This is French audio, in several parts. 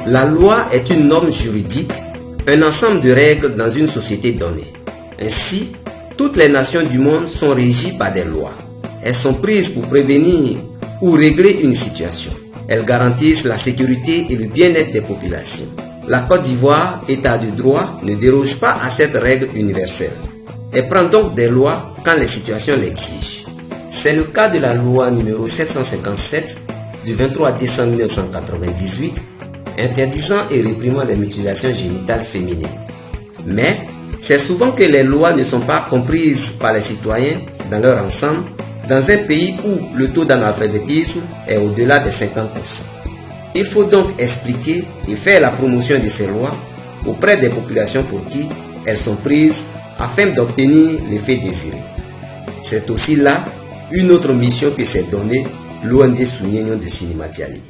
La loi est une norme juridique, un ensemble de règles dans une société donnée. Ainsi, toutes les nations du monde sont régies par des lois. Elles sont prises pour prévenir ou régler une situation. Elles garantissent la sécurité et le bien-être des populations. La Côte d'Ivoire, État de droit, ne déroge pas à cette règle universelle. Elle prend donc des lois quand les situations l'exigent. C'est le cas de la loi numéro 757 du 23 décembre 1998 interdisant et réprimant les mutilations génitales féminines. Mais c'est souvent que les lois ne sont pas comprises par les citoyens dans leur ensemble dans un pays où le taux d'analphabétisme est au-delà des 50%. Il faut donc expliquer et faire la promotion de ces lois auprès des populations pour qui elles sont prises afin d'obtenir l'effet désiré. C'est aussi là une autre mission que s'est donnée l'ONG Sunyenyo de Sinimatiali.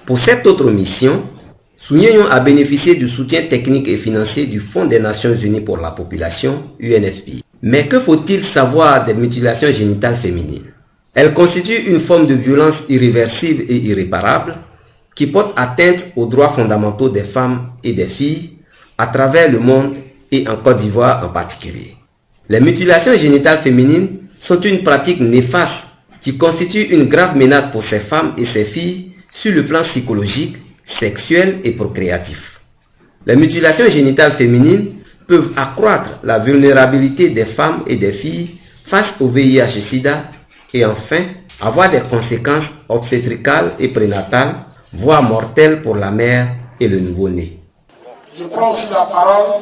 Pour cette autre mission, Sunyenyo a bénéficié du soutien technique et financier du Fonds des Nations Unies pour la Population, UNFPA. Mais que faut-il savoir des mutilations génitales féminines? Elles constituent une forme de violence irréversible et irréparable qui porte atteinte aux droits fondamentaux des femmes et des filles à travers le monde et en Côte d'Ivoire en particulier. Les mutilations génitales féminines sont une pratique néfaste qui constitue une grave menace pour ces femmes et ces filles sur le plan psychologique, sexuel et procréatif. Les mutilations génitales féminines peuvent accroître la vulnérabilité des femmes et des filles face au VIH/SIDA et enfin avoir des conséquences obstétricales et prénatales, voire mortelles pour la mère et le nouveau-né. Je prends aussi la parole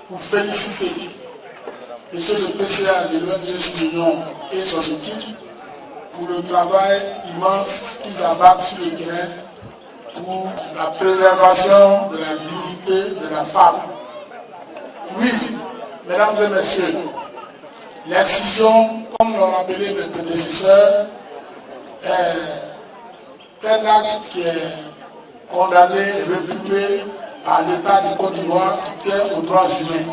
pour féliciter M. le PCA de l'ONG Sunyenyo et son équipe pour le travail immense qu'ils abattent sur le terrain pour la préservation de la dignité de la femme. Oui, mesdames et messieurs, l'excision, comme l'ont rappelé mes prédécesseurs, est un acte qui est condamné et réputé par l'État de Côte d'Ivoire qui tient aux droits humains.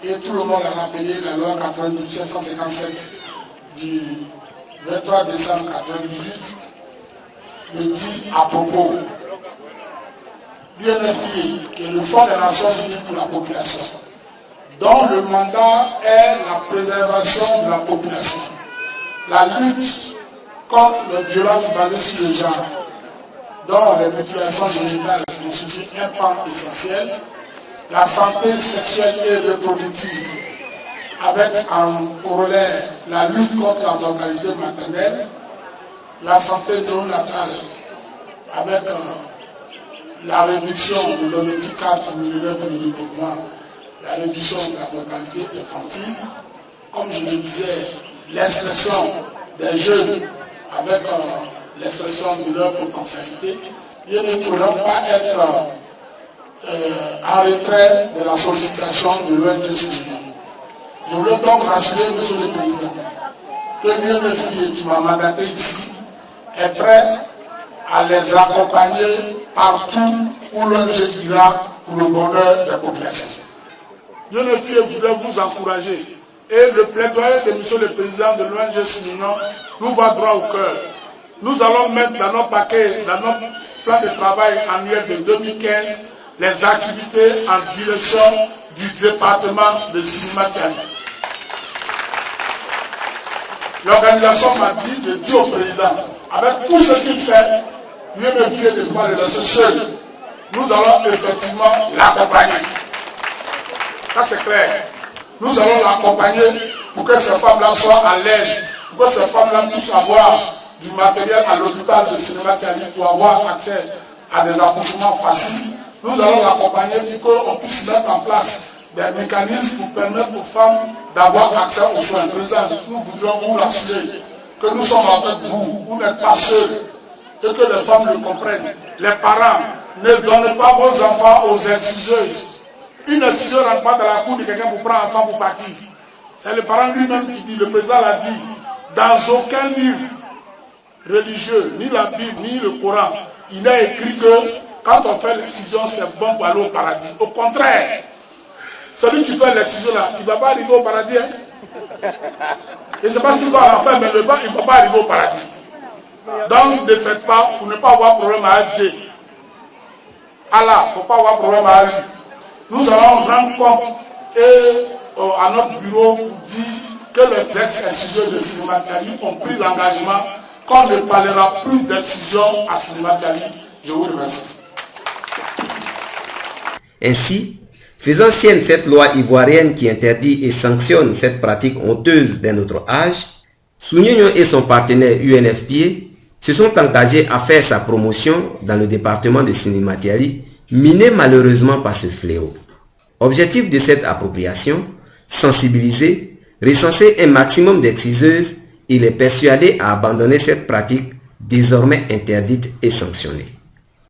Et tout le monde a rappelé la loi 757 du 23 décembre 1998 le dit à propos. L'UNFPA, qui est le Fonds des Nations Unies pour la population, dont le mandat est la préservation de la population, la lutte contre les violences basées sur le genre, dont les mutilations génitales constituent un pan essentiel, la santé sexuelle et reproductive, avec en corollaire la lutte contre la mortalité maternelle, la santé néonatale, avec la réduction de l'objectif 4 millénaire pour le développement, la réduction de la mortalité infantile, comme je le disais, l'expression des jeunes avec l'expression de leur potentialité, ils ne pourront pas être en retrait de la sollicitation de l'ONG Sunyenyo. Je voulais donc rassurer M. le Président que l'UNFPA qui m'a mandaté ici est prêt à les accompagner partout où l'ONG ira pour le bonheur des populations. UNFPA voudrait vous encourager. Et le plaidoyer de M. le Président de l'ONG Soulignon nous va droit au cœur. Nous allons mettre dans notre paquet, dans notre plan de travail annuel de 2015, les activités en direction du département de Sinimatiali. L'organisation m'a dit, je dis au président, avec tout ce qu'il fait, l'UNFPA ne doit le laisser seul. Nous allons effectivement l'accompagner. Ça c'est clair. Nous allons l'accompagner pour que ces femmes-là soient à l'aise, pour que ces femmes-là puissent avoir du matériel à l'hôpital de Sinimatiali pour avoir accès à des accouchements faciles. Nous allons l'accompagner pour qu'on puisse mettre en place des mécanismes pour permettre aux femmes d'avoir accès aux soins. Président, nous voudrions vous rassurer que nous sommes avec vous, vous n'êtes pas seuls, et que les femmes le comprennent. Les parents, ne donnez pas vos enfants aux exciseuses. Une exciseuse ne rentre pas dans la cour de quelqu'un pour prendre un enfant pour partir. C'est le parent lui-même qui dit, le président l'a dit, dans aucun livre religieux, ni la Bible, ni le Coran, il a écrit que quand on fait l'excision, c'est bon pour aller au paradis. Au contraire, celui qui fait l'excision là, il ne va pas arriver au paradis. Hein? Je ne sais pas s'il va à l'enfer, mais il ne va pas arriver au paradis. Donc ne faites pas, pour ne pas avoir problème à Dieu. Allah, pour ne pas avoir problème à lui. Nous allons rendre compte et à notre bureau dire que les ex-exciseurs de Sinimatiali ont pris l'engagement qu'on ne parlera plus d'excision à Sinimatiali. Je vous remercie. Ainsi, faisant sienne cette loi ivoirienne qui interdit et sanctionne cette pratique honteuse d'un autre âge, Soulignon et son partenaire UNFPA se sont engagés à faire sa promotion dans le département de Sinimatiali, miné malheureusement par ce fléau. Objectif de cette appropriation, sensibiliser, recenser un maximum d'exciseuses et les persuader à abandonner cette pratique désormais interdite et sanctionnée.